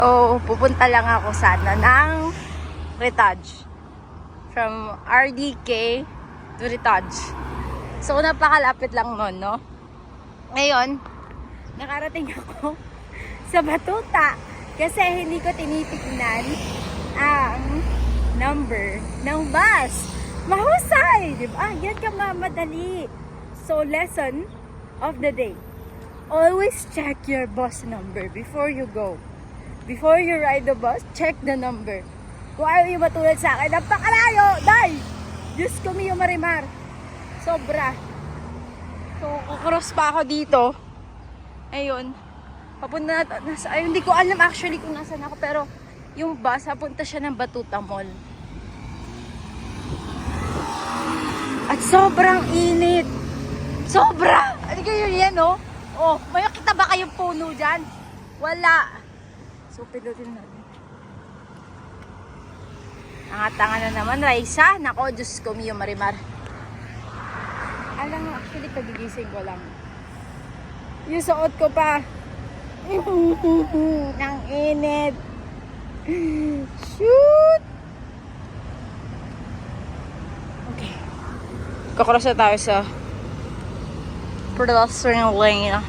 So, pupunta lang ako sana ng Retouch. From RDK to Retouch. So, napakalapit lang nun, no? Ngayon, nakarating ako sa Batuta kasi hindi ko tinitignan ang number ng bus. Mahusay! Diba? Yan ka mamadali. So, lesson of the day. Always check your bus number before you go. Before you ride the bus, check the number. Kung ayaw yung matulad sa akin, napakalayo! Day! Diyos ko miyo marimar. Sobra. So, kukross pa ako dito. Ayun. Papunta na, ayun, hindi ko alam actually kung nasan ako, pero yung bus, papunta siya ng Batuta Mall. At sobrang init. Sobra! Ano kayo yan, oh? Oh, may nakita ba kayong puno dyan? Wala. So, pinutin natin. Angat-angat na naman, Raisa. Nako, Diyos ko, miyo marimar. Alam mo, actually, kagigising ko lang. Yung suot ko pa. Nang init. Shoot! Okay. Kakross na tayo sa pedestrian lane.